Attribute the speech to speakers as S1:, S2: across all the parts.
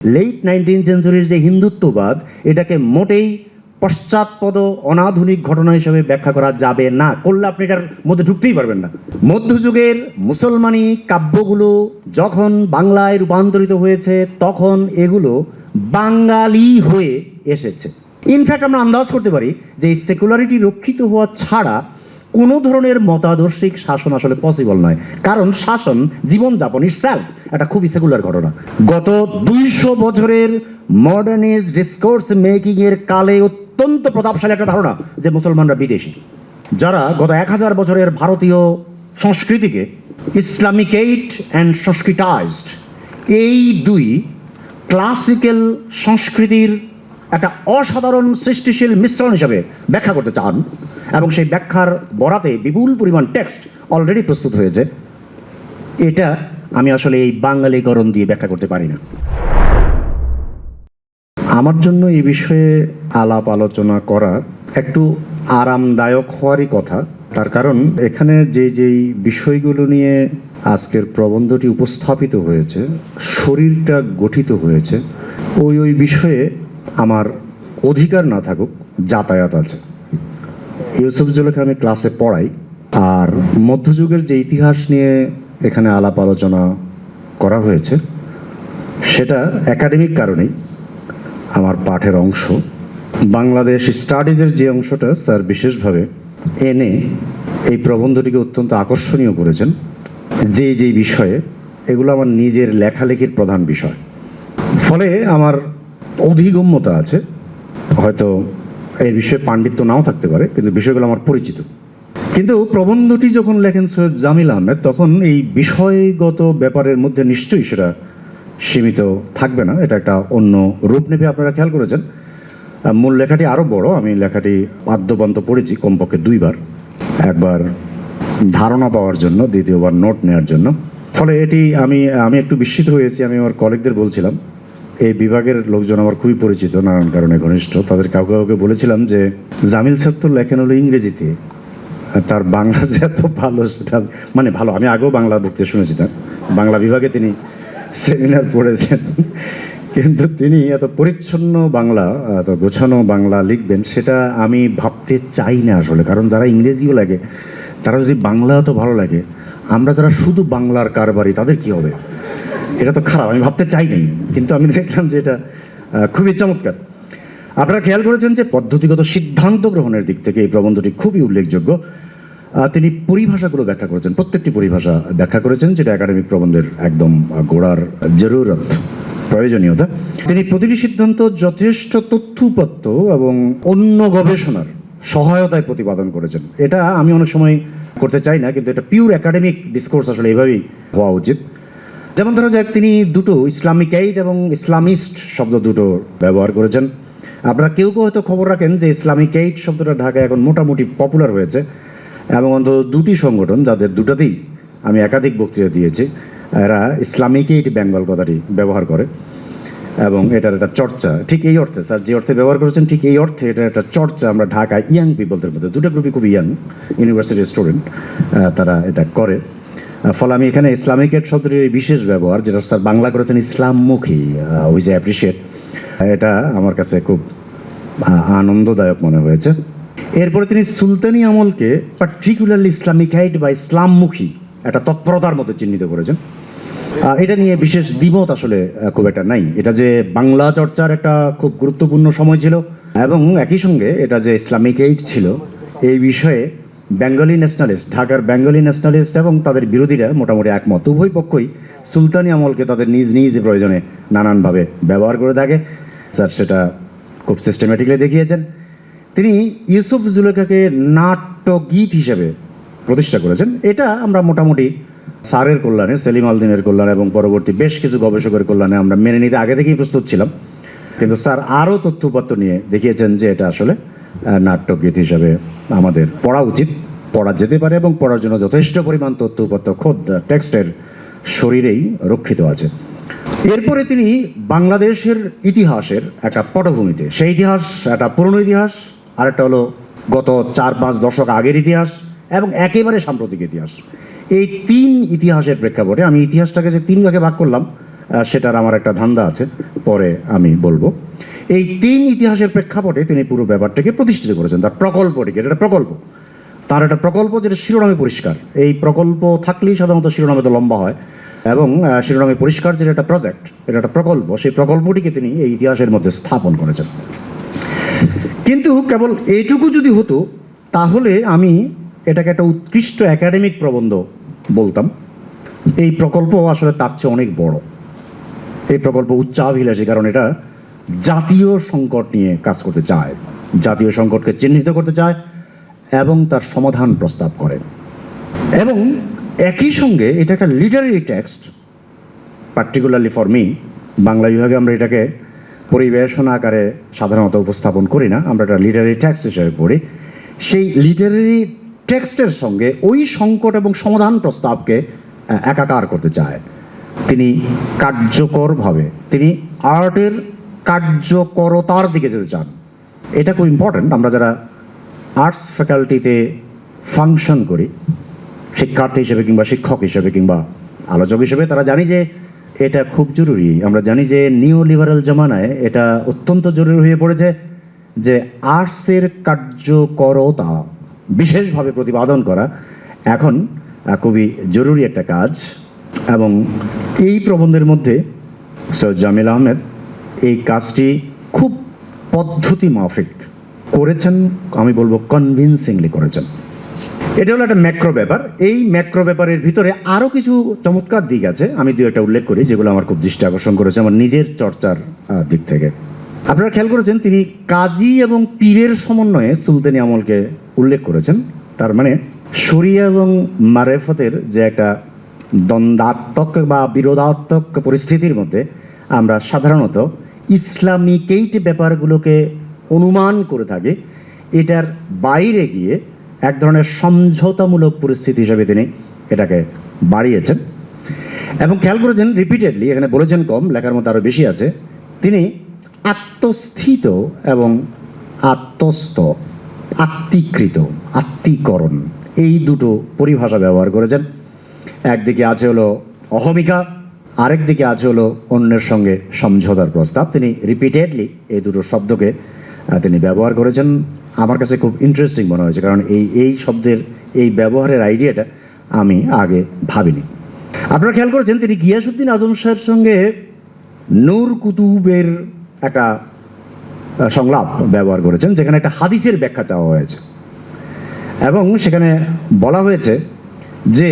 S1: Late 19th সেঞ্চুরির যে হিন্দুত্ববাদ, এটাকে মোটেই পশ্চাৎপদ অনাধুনিক ঘটনা হিসেবে ব্যাখ্যা করা যাবে না। করলে আপনি এটার মধ্যে ঢুকতেই পারবেন না। মধ্যযুগের মুসলমানি কাব্যগুলো যখন বাংলায় রূপান্তরিত হয়েছে, তখন এগুলো বাঙালি হয়ে এসেছে। ইনফ্যাক্ট আমরা আন্দাজ করতে পারি যে এই সেকুলারিটি রক্ষিত হওয়া ছাড়া কোনো ধরনের মতাদর্শিক শাসন আসলে পসিবল নয়, কারণ শাসন, জীবনযাপন ইটসেলফ একটা খুবই সেকুলার ঘটনা। গত 200 বছরের মডার্নিস্ট ডিসকোর্স মেকিং এর কালে অত্যন্ত প্রতাপশালী একটা ধারণা যে মুসলমানরা বিদেশি, যারা গত 1000 বছরের ভারতীয় সংস্কৃতিকে ইসলামিকেট অ্যান্ড সংস্কৃতাইজড, এই দুই ক্লাসিক্যাল সংস্কৃতির একটা অসাধারণ সৃষ্টিশীল মিশ্রণ হিসাবে ব্যাখ্যা করতে চান, এবং সেই ব্যাখ্যার বরাতে বিপুল পরিমাণ টেক্সট অলরেডি প্রস্তুত হয়েছে। এটা আমি আসলে এই বাঙালিকরণ দিয়ে ব্যাখ্যা করতে পারি না। আমার জন্য এই বিষয়ে আলাপ আলোচনা করা একটু আরামদায়ক হওয়ারই কথা। তার কারণ এখানে যেই বিষয়গুলো নিয়ে আজকের প্রবন্ধটি উপস্থাপিত হয়েছে, শরীরটা গঠিত হয়েছে, ওই বিষয়ে আমার অধিকার না থাকুক, যাতায়াত আছে। ইউসুফ জুলেখা আমি ক্লাসে পড়াই, আর মধ্যযুগের যে ইতিহাস নিয়ে এখানে আলাপ আলোচনা করা হয়েছে সেটা একাডেমিক কারণেই আমার পাঠের অংশ। বাংলাদেশ স্টাডিজের যে অংশটা স্যার বিশেষভাবে এনে এই প্রবন্ধটিকে অত্যন্ত আকর্ষণীয় করেছেন, যেই বিষয়ে, এগুলো আমার নিজের লেখালেখির প্রধান বিষয়। ফলে আমার অধিগম্যতা আছে। হয়তো এই বিষয়ে পাণ্ডিত্য নাও থাকতে পারে, কিন্তু বিষয়গুলো আমার পরিচিত। কিন্তু প্রবন্ধটি যখন লেখেন সৈয়দ জামিল আহমেদ, তখন এই বিষয়গত ব্যাপারের মধ্যে নিশ্চয়ই সেটা সীমিত থাকবে না, এটা একটা অন্য রূপ নেবে। আপনারা খেয়াল করেছেন মূল লেখাটি আরও বড়। আমি লেখাটি আদ্যপান্ত পড়েছি কমপক্ষে 2 বার, একবার ধারণা পাওয়ার জন্য, দ্বিতীয়বার নোট নেওয়ার জন্য। ফলে এটি আমি একটু বিস্মিত হয়েছি। আমি আমার কলিগদের বলছিলাম, এই বিভাগের লোকজন আমার খুবই পরিচিত, নানান কারণে ঘনিষ্ঠ, তাদের কাউকে বলেছিলাম যে জামিল সাহেব তো লেখেন হলো ইংরেজিতে, তার বাংলা যে এত ভালো, সেটা মানে ভালো, আমি আগেও বাংলা বক্তৃতা শুনেছি, তার বাংলা বিভাগে তিনি সেমিনার পড়েছেন, কিন্তু তিনি এত পরিচ্ছন্ন বাংলা, এত গোছানো বাংলা লিখবেন, সেটা আমি ভাবতে চাই না আসলে। কারণ যারা ইংরেজিও লাগে, তারা যদি বাংলা এত ভালো লাগে, আমরা যারা শুধু বাংলার কারবারি, তাদের কি হবে? এটা তো খারাপ, আমি ভাবতে চাই নাই, কিন্তু আমি দেখলাম যে এটা খুবই চমৎকার। আপনারা খেয়াল করেছেন যে পদ্ধতিগত সিদ্ধান্ত গ্রহণের দিক থেকে এই প্রবন্ধটি খুবই উল্লেখযোগ্য। তিনি পরিভাষাগুলো ব্যাখ্যা করেছেন, প্রত্যেকটি পরিভাষা ব্যাখ্যা করেছেন, যেটা একাডেমিক প্রবন্ধের একদম গোড়ার জরুরত, প্রয়োজনীয়তা। তিনি প্রতিটি সিদ্ধান্ত যথেষ্ট তথ্যউপাত্ত এবং অন্য গবেষণার সহায়তায় প্রতিপাদন করেছেন। এটা আমি অনেক সময় করতে চাই না, কিন্তু এটা পিওর একাডেমিক ডিসকোর্স আসলে এভাবেই হওয়া উচিত। যেমন ধরা যাক, তিনি দুটো ইসলামিকাইট এবং ইসলামিস্ট শব্দ দুটো ব্যবহার করেছেন। আপনারা কেউ হয়তো খবর রাখেন যে ইসলামিকাইট শব্দটা ঢাকায় এখন মোটামুটি পপুলার হয়েছে, এবং অন্তত 2টি সংগঠন, যাদের দুটাতেই আমি একাধিক বক্তৃতা দিয়েছি, এরা ইসলামিকেট বেঙ্গল কথাটি ব্যবহার করে, এবং এটার একটা চর্চা, ঠিক এই অর্থে স্যার যে অর্থে ব্যবহার করেছেন, ঠিক এই অর্থে এটা একটা চর্চা আমরা ঢাকায় ইয়াং পিপলদের মধ্যে, দুটো গ্রুপই খুবই ইয়াং, ইউনিভার্সিটির স্টুডেন্ট, তারা এটা করে। ফলে আমি এখানে ইসলামিকেট শব্দটির বিশেষ ব্যবহার, যেটা স্যার বাংলা করেছেন ইসলামমুখী, উইচ আই অ্যাপ্রিসিয়েট, এটা আমার কাছে খুব আনন্দদায়ক মনে হয়েছে। এরপরে তিনি সুলতানি আমলকে পার্টিকুলারলি ইসলামিকাইট বা ইসলামমুখী একটা তৎপরতার মধ্যে চিহ্নিত করেছেন। এটা নিয়ে বিশেষ দ্বিমত আসলে খুব একটা নাই। এটা যে বাংলা চর্চার একটা খুব গুরুত্বপূর্ণ সময় ছিল, এবং একই সঙ্গে এটা যে ইসলামিকেট ছিল, এই বিষয়ে বেঙ্গলি ন্যাশনালিস্ট, ঢাকার বেঙ্গলি ন্যাশনালিস্ট এবং তাদের বিরোধীরা মোটামুটি একমত। উভয় পক্ষই সুলতানি আমলকে তাদের নিজ প্রয়োজনে নানানভাবে ব্যবহার করে থাকে। স্যার সেটা খুব সিস্টেমেটিকলি দেখিয়েছেন। তিনি ইউসুফ জুলেখাকে নাট্যগীত হিসেবে প্রতিষ্ঠা করেছেন। এটা আমরা মোটামুটি স্যারের কল্যাণে, সেলিম আলদিনের কল্যাণে এবং পরবর্তী বেশ কিছু গবেষকের কল্যাণে আমরা মেনে নিতে আগে থেকেই প্রস্তুত ছিলাম, কিন্তু স্যার আরও তথ্যপত্র নিয়ে দেখিয়েছেন যে এটা আসলে নাট্যগীত হিসাবে আমাদের পড়া উচিত, পড়া যেতে পারে, এবং পড়ার জন্য যথেষ্ট পরিমাণ তথ্যপত্র খোদ টেক্সটের শরীরেই রক্ষিত আছে। এরপরে তিনি বাংলাদেশের ইতিহাসের একটা পটভূমিতে, সেই ইতিহাস একটা পুরনো ইতিহাস, আরেকটা হলো গত 4-5 দশক আগের ইতিহাস, এবং একেবারে সাম্প্রতিক ইতিহাস, এই 3 ইতিহাসের প্রেক্ষাপটে আমি ইতিহাসটাকে যে 3 ভাগে ভাগ করলাম, সেটার আমার একটা ধান্দা আছে, পরে আমি বলবো। এই 3 ইতিহাসের প্রেক্ষাপটে তিনি পুরো ব্যাপারটাকে প্রতিষ্ঠিত করেছেন, তার প্রকল্পটিকে। এটা একটা প্রকল্প, তার একটা প্রকল্প যেটা শিরোনামে পরিষ্কার। এই প্রকল্প থাকলেই সাধারণত শিরোনামে তো লম্বা হয়, এবং শিরোনামে পরিষ্কার যেটা একটা প্রজেক্ট, এটা একটা প্রকল্প, সেই প্রকল্পটিকে তিনি এই ইতিহাসের মধ্যে স্থাপন করেছেন। কিন্তু কেবল এইটুকু যদি হতো তাহলে আমি এটাকে একটা উৎকৃষ্ট একাডেমিক প্রবন্ধ বলতাম। এই প্রকল্প আসলে তার চেয়ে অনেক বড়। এই প্রকল্প উচ্চাভিলাষী, কারণ এটা জাতীয় সংকট নিয়ে কাজ করতে চায়, জাতীয় সংকটকে চিহ্নিত করতে চায় এবং তার সমাধান প্রস্তাব করে। এবং একই সঙ্গে এটা একটা literary text, particularly for me. Bangla বিভাগে আমরা এটাকে পরিবেশনা আকারে সাধারণত উপস্থাপন করি না, আমরা একটা লিটারেরি টেক্সট হিসেবে পড়ি। সেই লিটারেরি টেক্সটের সঙ্গে ওই সংকট এবং সমাধান প্রস্তাবকে একাকার করতে চায়। তিনি কার্যকরভাবে, তিনি আর্টের কার্যকরতার দিকে যেতে চান। এটা খুব ইম্পর্ট্যান্ট। আমরা যারা আর্টস ফ্যাকাল্টিতে ফাংশন করি, শিক্ষার্থী হিসেবে কিংবা শিক্ষক হিসেবে কিংবা আলোচক হিসেবে, তারা জানি যে এটা খুব জরুরি। আমরা জানি যে নিও লিবারাল জামানায় এটা অত্যন্ত জরুরি হয়ে পড়েছে যে আর্টসের কার্যকরতা বিশেষভাবে প্রতিপাদন করা এখন খুবই জরুরি একটা কাজ। এবং এই প্রবন্ধের মধ্যে সৈয়দ জামিল আহমেদ এই কাজটি খুব পদ্ধতি মাফিক করেছেন, আমি বলবো কনভিনসিংলি করেছেন। এটা হলো একটা ম্যাক্রো ব্যাপার। এই ম্যাক্রো ব্যাপারের ভিতরে আরও কিছু চমৎকার দিক আছে, আমি 2-1টা উল্লেখ করি যেগুলো আমার খুব দৃষ্টি আকর্ষণ করেছে আমার নিজের চর্চার দিক থেকে। আপনারা খেয়াল করেছেন তিনি কাজী এবং পীরের সমন্বয়ে সুলতানি আমলকে উল্লেখ করেছেন। তার মানে শরিয়া এবং মারেফতের যে একটা দ্বন্দ্বাত্মক বা বিরোধাত্মক পরিস্থিতির মধ্যে আমরা সাধারণত ইসলামিকেইট ব্যাপারগুলোকে অনুমান করে থাকি, এটার বাইরে গিয়ে এক ধরনের সমঝোতামূলক পরিস্থিতি হিসেবে তিনি এটাকে বাড়িয়েছেন। এবং খেয়াল করেছেন রিপিটেডলি, এখানে বলেছেন কম, লেখার মধ্যে আরও বেশি আছে, তিনি আত্মস্থিত এবং আত্মস্থ, আত্মীকৃত, আত্মীকরণ, এই দুটো পরিভাষা ব্যবহার করেছেন। একদিকে আছে হলো অহমিকা, আরেক দিকে আছে হলো অন্যের সঙ্গে সমঝোতার প্রস্তাব। তিনি রিপিটেডলি এই দুটো শব্দকে তিনি ব্যবহার করেছেন। আমার কাছে খুব ইন্টারেস্টিং মনে হয়েছে, কারণ এই শব্দের এই ব্যবহারের আইডিয়াটা আমি আগে ভাবিনি। আপনারা খেয়াল করেছেন তিনি গিয়াসউদ্দিন আজম শাহের সঙ্গে নূর কুতুবের একটা সংলাপ ব্যবহার করেছেন, যেখানে একটা হাদিসের ব্যাখ্যা চাওয়া হয়েছে এবং সেখানে বলা হয়েছে যে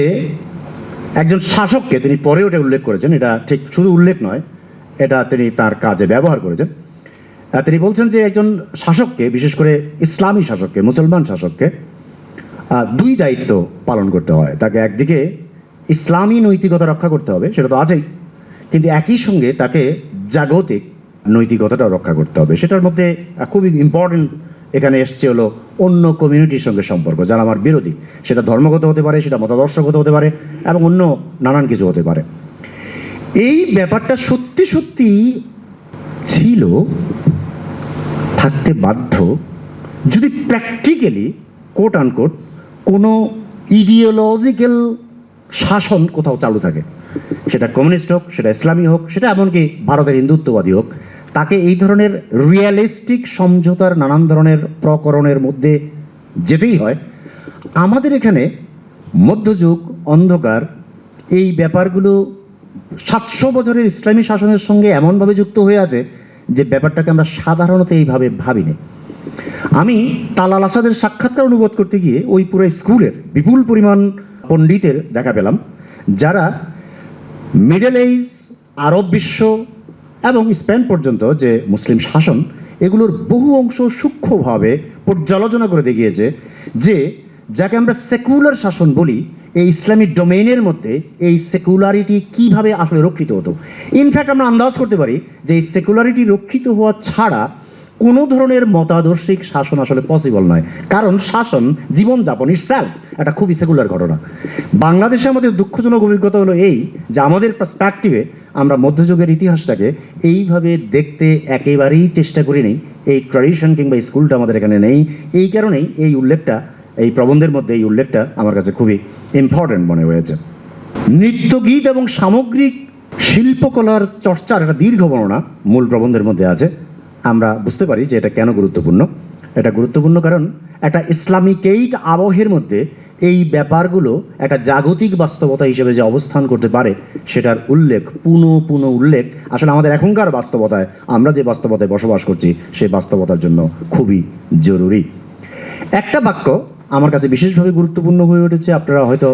S1: একজন শাসককে, তিনি পরে ওটা উল্লেখ করেছেন, এটা ঠিক শুধু উল্লেখ নয়, এটা তিনি তার কাজে ব্যবহার করেছেন। তিনি বলছেন যে একজন শাসককে, বিশেষ করে ইসলামী শাসককে, মুসলমান শাসককে 2 দায়িত্ব পালন করতে হয়। তাকে একদিকে ইসলামী নৈতিকতা রক্ষা করতে হবে, সেটা তো আছেই, কিন্তু একই সঙ্গে তাকে জাগতিক নৈতিকতাটাও রক্ষা করতে হবে। সেটার মধ্যে খুবই ইম্পর্টেন্ট এখানে এসছে হলো অন্য কমিউনিটির সঙ্গে সম্পর্ক, যারা আমার বিরোধী, সেটা ধর্মগত হতে পারে, সেটা মতাদর্শগত হতে পারে এবং অন্য নানান কিছু হতে পারে। এই ব্যাপারটা সত্যি সত্যি ছিল, থাকতে বাধ্য যদি প্র্যাকটিক্যালি কোট আনকোট কোনো ইডিওলজিক্যাল শাসন কোথাও চালু থাকে, সেটা কমিউনিস্ট হোক, সেটা ইসলামী হোক, সেটা এমনকি ভারতের হিন্দুত্ববাদী হোক, তাকে এই ধরনের রিয়ালিস্টিক সমঝোতার নানান ধরনের প্রকরণের মধ্যে যেতেই হয়। আমাদের এখানে মধ্যযুগ, অন্ধকার, এই ব্যাপারগুলো 700 বছরের ইসলামী শাসনের সঙ্গে এমনভাবে যুক্ত হয়ে আছে যে ব্যাপারটাকে আমরা সাধারণত এইভাবে ভাবিনি। আমি তালাল আসাদের সাক্ষাৎকার অনুবাদ করতে গিয়ে ওই পুরো স্কুলের বিপুল পরিমাণ পণ্ডিতের দেখা পেলাম, যারা মিডল এজ, আরব বিশ্ব এবং স্পেন পর্যন্ত যে মুসলিম শাসন, এগুলোর বহু অংশ সূক্ষ্মভাবে পর্যালোচনা করে দেখিয়েছে যে যাকে আমরা সেকুলার শাসন বলি, এই ইসলামিক ডোমেইনের মধ্যে এই সেকুলারিটি কিভাবে আসলে রক্ষিত হতো। ইনফ্যাক্ট আমরা আন্দাজ করতে পারি যে এই সেকুলারিটি রক্ষিত হওয়া ছাড়া কোনো ধরনের মতাদর্শিক শাসন আসলে পসিবল নয়, কারণ শাসন, জীবনযাপন ইটসেলফ একটা খুবই সেকুলার ঘটনা। বাংলাদেশে আমাদের দুঃখজনক অভিজ্ঞতা হলো এই যে আমাদের পার্সপেক্টিভে আমরা মধ্যযুগের ইতিহাসটাকে এইভাবে দেখতে একেবারেই চেষ্টা করি নেই। এই ট্র্যাডিশন কিংবা স্কুলটা আমাদের এখানে নেই। এই কারণেই এই উল্লেখটা, এই প্রবন্ধের মধ্যে এই উল্লেখটা আমার কাছে খুবই ইম্পর্টেন্ট মনে হয়েছে। নৃত্যগীত এবং সামগ্রিক শিল্পকলার চর্চার একটা দীর্ঘ বর্ণনা মূল প্রবন্ধের মধ্যে আছে। আমরা বুঝতে পারি যে এটা কেন গুরুত্বপূর্ণ। এটা গুরুত্বপূর্ণ কারণ একটা ইসলামিকেইট আবহের মধ্যে এই ব্যাপারগুলো একটা জাগতিক বাস্তবতা হিসেবে যে অবস্থান করতে পারে সেটার উল্লেখ, পুনঃ উল্লেখ আসলে আমাদের এখনকার বাস্তবতায়, আমরা যে বাস্তবতায় বসবাস করছি সেই বাস্তবতার জন্য খুবই জরুরি। একটা বাক্য আমার কাছে বিশেষভাবে গুরুত্বপূর্ণ হয়ে উঠেছে, আপনারা হয়তো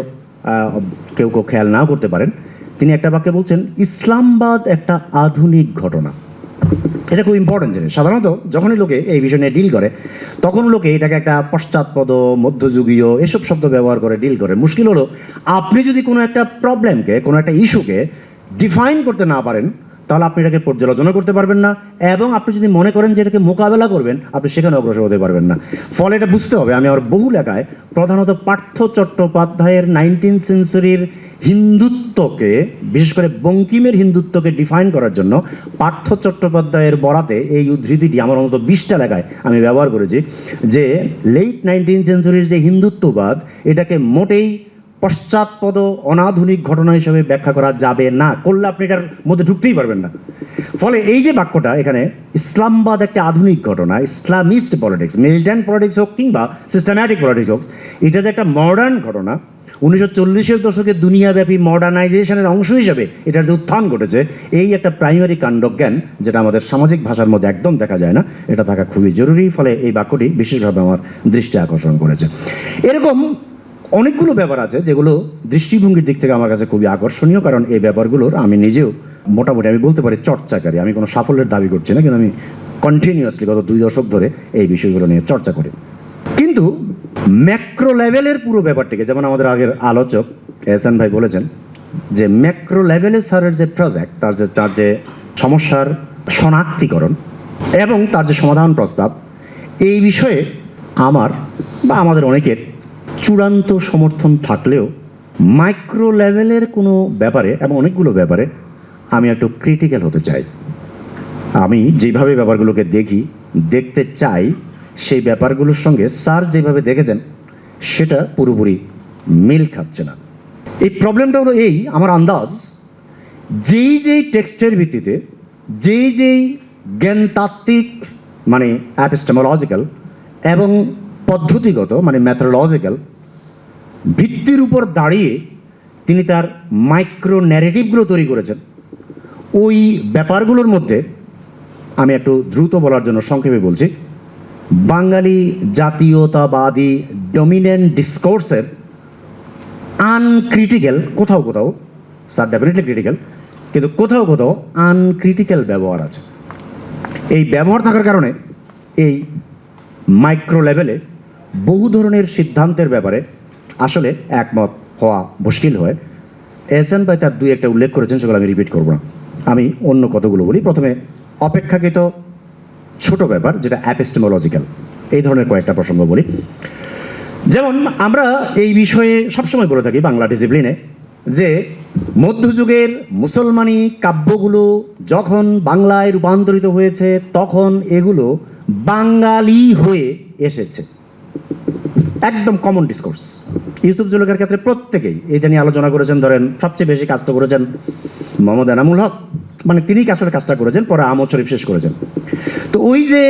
S1: কেউ খেয়াল নাও করতে পারেন। তিনি একটা বাক্যে বলছেন, ইসলামবাদ একটা আধুনিক ঘটনা। এটা খুব ইম্পর্টেন্ট জিনিস। সাধারণত যখনই লোকে এই বিষয় নিয়ে ডিল করে তখন লোকে এটাকে একটা পশ্চাৎপদ, মধ্যযুগীয় এসব শব্দ ব্যবহার করে ডিল করে। মুশকিল হলো, আপনি যদি কোনো একটা প্রবলেমকে, কোনো একটা ইস্যুকে ডিফাইন করতে না পারেন তাহলে আপনি এটাকে পর্যালোচনা করতে পারবেন না, এবং আপনি যদি মনে করেন যে এটাকে মোকাবেলা করবেন আপনি সেখানে অগ্রসর হতে পারবেন না। ফলে এটা বুঝতে হবে, আমি আমার বহু লেখায় প্রধানত পার্থ চট্টোপাধ্যায়ের 19th সেঞ্চুরির হিন্দুত্বকে, বিশেষ করে বঙ্কিমের হিন্দুত্বকে ডিফাইন করার জন্য পার্থ চট্টোপাধ্যায়ের বরাতে এই উদ্ধৃতিটি আমার অন্তত 20টা লেখায় আমি ব্যবহার করেছি, যে লেট 19th সেঞ্চুরির যে হিন্দুত্ববাদ এটাকে মোটেই পশ্চাৎপদ অনাধুনিক ঘটনা হিসেবে ব্যাখ্যা করা যাবে না, করলে আপনি এটার মধ্যে ঢুকতেই পারবেন না। ফলে এই যে বাক্যটা এখানে, ইসলামবাদ একটা আধুনিক ঘটনা, ইসলামিস্ট পলিটিক্স, মিলিট্যান্ট পলিটিক্স হোক কিংবা সিস্টেম্যাটিক পলিটিক্স হোক, এটা যে একটা মডার্ন ঘটনা, 1940-এর দশকে দুনিয়াব্যাপী মডার্নাইজেশনের অংশ হিসেবে এটার যে উত্থান ঘটেছে, এই একটা প্রাইমারি কাণ্ডজ্ঞান যেটা আমাদের সামাজিক ভাষার মধ্যে একদম দেখা যায় না, এটা থাকা খুবই জরুরি। ফলে এই বাক্যটি বিশেষভাবে আমার দৃষ্টি আকর্ষণ করেছে। এরকম অনেকগুলো ব্যাপার আছে যেগুলো দৃষ্টিভঙ্গির দিক থেকে আমার কাছে খুবই আকর্ষণীয়, কারণ এই ব্যাপারগুলোর আমি নিজেও মোটামুটি আমি বলতে পারি চর্চাকারী। আমি কোনো সাফল্যের দাবি করছি না, কিন্তু আমি কন্টিনিউয়াসলি গত 2 দশক ধরে এই বিষয়গুলো নিয়ে চর্চা করি। কিন্তু ম্যাক্রো লেভেলের পুরো ব্যাপারটিকে, যেমন আমাদের আগের আলোচক এহসান ভাই বলেছেন যে ম্যাক্রো লেভেলে স্যারের যে প্রজেক্ট, তার যে সমস্যার শনাক্তিকরণ এবং তার যে সমাধান প্রস্তাব, এই বিষয়ে আমার বা আমাদের অনেকের চূড়ান্ত সমর্থন থাকলেও মাইক্রো লেভেলের কোনো ব্যাপারে এবং অনেকগুলো ব্যাপারে আমি একটু ক্রিটিক্যাল হতে চাই। আমি যেভাবে ব্যাপারগুলোকে দেখতে চাই, সেই ব্যাপারগুলোর সঙ্গে স্যার যেভাবে দেখেছেন সেটা পুরোপুরি মিল খাচ্ছে না। এই প্রবলেমটা হলো এই, আমার আন্দাজ, যেই টেক্সটের ভিত্তিতে যেই জ্ঞানতাত্ত্বিক মানে অ্যাপিস্টেমোলজিক্যাল এবং পদ্ধতিগত মানে ম্যাথোডোলজিক্যাল ভিত্তির উপর দাঁড়িয়ে তিনি তার মাইক্রো ন্যারেটিভগুলো তৈরি করেছেন, ওই ব্যাপারগুলোর মধ্যে আমি একটু দ্রুত বলার জন্য সংক্ষেপে বলছি, বাঙালি জাতীয়তাবাদী ডমিনেন্ট ডিসকোর্সের আনক্রিটিক্যাল কোথাও স্যার ডেফিনেটলি ক্রিটিক্যাল, কিন্তু কোথাও আনক্রিটিক্যাল ব্যবহার আছে। এই ব্যবহার থাকার কারণে এই মাইক্রো লেভেলে বহু ধরনের সিদ্ধান্তের ব্যাপারে আসলে একমত হওয়া মুশকিল হয়। এহসান ভাই তার 2-1টা উল্লেখ করেছেন, সেগুলো আমি রিপিট করব না, আমি অন্য কতগুলো বলি। প্রথমে অপেক্ষাকৃত ছোট ব্যাপার যেটা অ্যাপিস্টেমোলজিক্যাল, এই ধরনের কয়েকটা প্রসঙ্গ বলি। যেমন আমরা এই বিষয়ে সবসময় বলে থাকি বাংলা ডিসিপ্লিনে যে মধ্যযুগের মুসলমানি কাব্যগুলো যখন বাংলায় রূপান্তরিত হয়েছে তখন এগুলো বাঙালি হয়ে এসেছে, একদম কমন ডিসকোর্স। ইউসুফ জুলেখার ক্ষেত্রে প্রত্যেকেই এটা নিয়ে আলোচনা করেছেন। ধরেন সবচেয়ে বেশি কাজ তো করেছেন মোহাম্মদ এনামুল হক, মানে তিনি আসলে কাজটা করেছেন, পরে আহমদ শরীফ শেষ করেছেন। তো ওই যে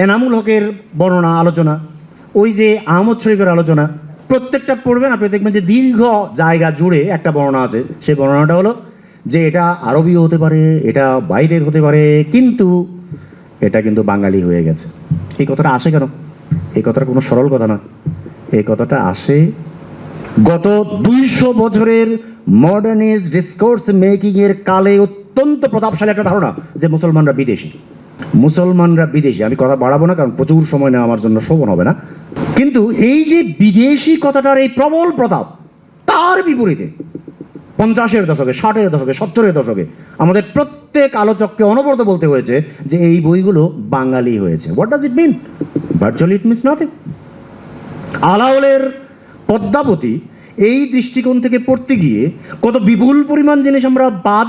S1: এনামুল হকের বর্ণনা আলোচনা, ওই যে আহমদ শরীফের আলোচনা, প্রত্যেকটা পড়বেন আপনি দেখবেন যে দীর্ঘ জায়গা জুড়ে একটা বর্ণনা আছে। সেই বর্ণনাটা হলো যে এটা আরবীয় হতে পারে, এটা বাইরের হতে পারে, কিন্তু এটা কিন্তু বাঙালি হয়ে গেছে। এই কথাটা আসে কেন? এই কথাটা কোনো সরল কথা না। এই কথাটা আসে গত 200 বছরের মডার্নিস্ট ডিসকোর্স মেকিং এর কালে অত্যন্ত প্রতাপশালী একটা ধারণা যে মুসলমানরা বিদেশি। আমি কথা বাড়াবো না, কারণ প্রচুর সময় নেওয়া আমার জন্য শোভন হবে না। কিন্তু এই যে বিদেশি কথাটার এই প্রবল প্রতাপ, তার বিপরীতে 50-এর দশকে, 60-এর দশকে, 70-এর দশকে আমাদের প্রত্যেক আলোচককে অনবরত বলতে হয়েছে যে এই বইগুলো বাঙালি হয়েছে। What does it mean? Virtually it means nothing. আলাওলের পদ্মাবতী এই দৃষ্টিকোণ থেকে পড়তে গিয়ে কত বিপুল পরিমাণ জিনিস আমরা বাদ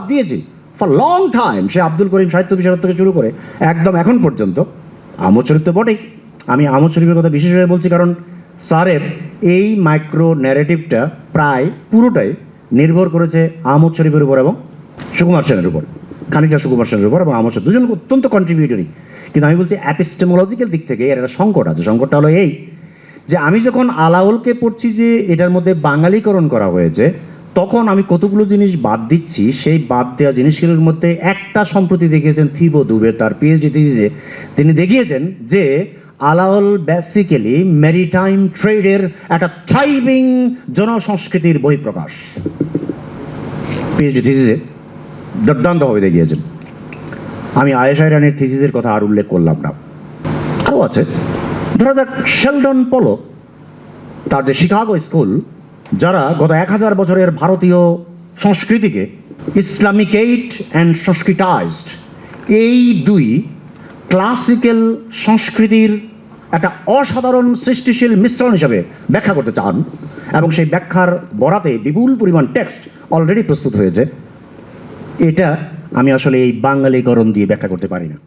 S1: দিয়েছি ফর লং টাইম। সে আব্দুল করিম সাহিত্য বিশারদ থেকে শুরু করে একদম এখন পর্যন্ত। আহমদ শরীফ তো বটেই। আমি আহমদ শরীফের কথা বিশেষভাবে বলছি কারণ স্যারের এই মাইক্রো ন্যারেটিভটা প্রায় পুরোটাই নির্ভর করেছে আহমদ শরীফের উপর এবং সুকুমার সেনের উপর, খানিকটা সুকুমার সেনের উপর এবং আহমদ শরীফ, দুজন অত্যন্ত কন্ট্রিবিউটরি। কিন্তু আমি বলছি অ্যাপিস্টেমোলজিক্যাল দিক থেকে এর একটা সংকট আছে। সংকটটা হলো এই যে আমি যখন আলাওলকে পড়ছি যে এটার মধ্যে বাঙালিকরণ করা হয়েছে, তখন আমি কতগুলো জিনিস বাদ দিচ্ছি। সেই বাদ দেওয়া জিনিসগুলোর মধ্যে একটা সম্প্রতি দেখিয়েছেন থিবো দুবে তার পিএইচডি থিসিসে, তিনি দেখিয়েছেন যে আলাওল বেসিক্যালি ম্যারিটাইম ট্রেডের একটা থ্রাইভিং জনসংস্কৃতির বহিঃপ্রকাশ। পিএইচডি থিসিসে দুর্দান্তভাবে দেখিয়েছেন। আমি আয়েশা ইরানির থিসিসের কথা আর উল্লেখ করলাম না, আরও আছে। ধরা যাক শেলডন পোলো, তার যে শিকাগো স্কুল, যারা গত 1000 বছরের ভারতীয় সংস্কৃতিকে ইসলামিকেট অ্যান্ড সংস্কৃতাইজড, এই দুই ক্লাসিক্যাল সংস্কৃতির একটা অসাধারণ সৃষ্টিশীল মিশ্রণ হিসাবে ব্যাখ্যা করতে চান, এবং সেই ব্যাখ্যার বরাতে বিপুল পরিমাণ টেক্সট অলরেডি প্রস্তুত হয়েছে। এটা আমি আসলে এই বাঙালিকরণ দিয়ে ব্যাখ্যা করতে পারি না।